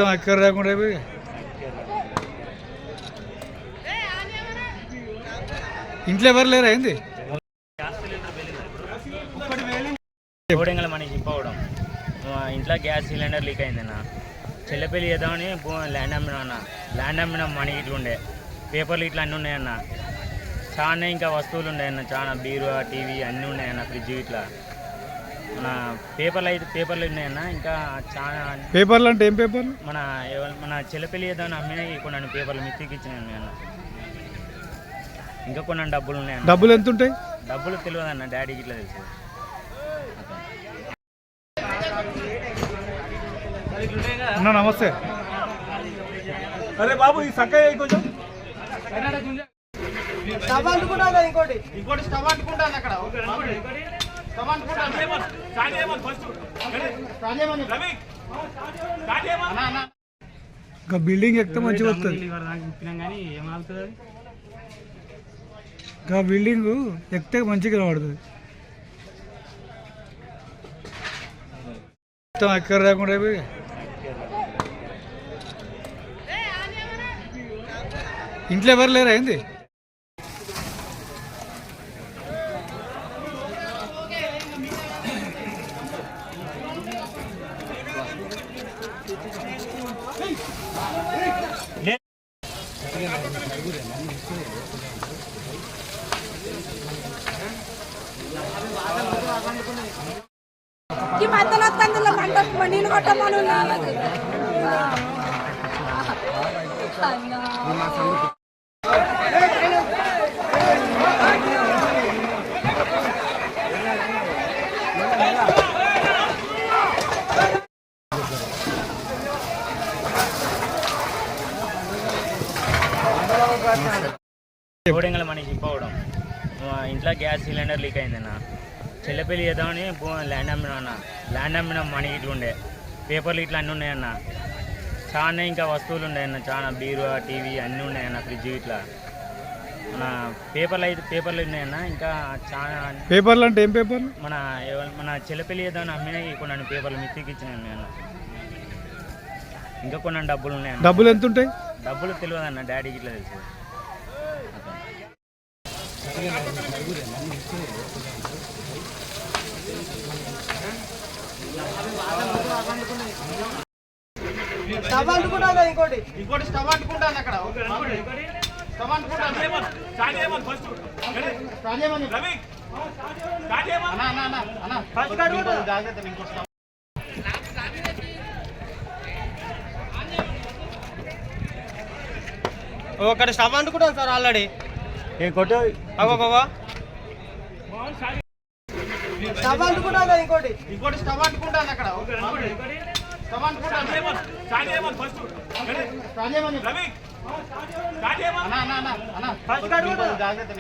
మొత్తం ఎక్కడ రాకుండా అయిపోయి ఇంట్లో ఎవరు లేరా ఏంది కోడింగల మనకి ఇప్పవడం ఇంట్లో గ్యాస్ సిలిండర్ లీక్ అయిందన్న చెల్లెపల్లి చేద్దామని ల్యాండ్ అమ్మిన మనీ ఇట్లా ఉండే పేపర్లు ఇట్లా అన్నీ ఉన్నాయన్న చాలా ఇంకా వస్తువులు ఉన్నాయన్న చాలా బీరువా టీవీ అన్నీ ఉన్నాయన్న ఫ్రిడ్జ్ ఇట్లా మన పేపర్లు ఉన్నాయన్న ఇంకా చాలా పేపర్లు అంటే ఏం పేపర్లు మన చెల్లెపల్లి చేద్దామని అమ్మిన కొన్ని పేపర్లు మిత్తికి ఇచ్చినాయి అన్న ఇంకా కొన్ని డబ్బులు ఉన్నాయన్న. డబ్బులు ఎంత ఉంటాయి? డబ్బులు తెలియదన్న, డాడీకి ఇట్లా తెలుసు. అన్న నమస్తే. అరే బాబు ఈ సక్క కొంచెం స్టవ్ అంటుకుంటాను ఇంకోటి స్టవ్ అంటుకుంటాను అక్కడ బిల్డింగ్ ఎక్కితే మంచిగా వస్తుంది. బిల్డింగ్ ఎక్కితే మంచిగా కనబడుతుంది. మొత్తం ఎక్కడ రాకుండా అయిపోయి ఇంట్లో ఎవరు లేరా ఏంది? ఈ మధ్యలో కందులో నీళ్ళు కొట్టమను కోడింగల మనకి ఇప్పవడం ఇంట్లో గ్యాస్ సిలిండర్ లీక్ అయిందన్న చెల్లెపల్లి చేద్దామని ల్యాండ్ అమ్మిన మనీ ఇట్లా ఉండే పేపర్లు ఇట్లా అన్నీ ఉన్నాయన్న చాలా ఇంకా వస్తువులు ఉన్నాయన్న చాలా బీరువా టీవీ అన్నీ ఉన్నాయన్న ఫ్రిడ్జ్ ఇట్లా మన పేపర్లు ఉన్నాయన్న ఇంకా చాలా పేపర్లు అంటే ఏం పేపర్లు? మన చెల్లెపల్లి చేద్దామని అమ్మిన కొన్ని పేపర్లు మిత్తికి ఇచ్చినాయి అన్న ఇంకా కొన్ని డబ్బులు ఉన్నాయన్న. డబ్బులు ఎంత ఉంటాయి? డబ్బులు తెలియదన్న, డాడీకి ఇట్లా తెలుసు. స్టవ్ అంటుకుంటాను ఇంకోటి స్టవ్ అంటుకుంటాను అక్కడ స్టవ్ అంటుకుంటాను ఒకటి స్టవ్ అంటుకుంటాను సార్ ఆల్రెడీ స్టవ్ అంటుకుంటాను ఇంకోటి స్టవ్ అంటుకుంటాను అక్కడ స్టవ్ అంటుకుంటాను జాగ్రత్త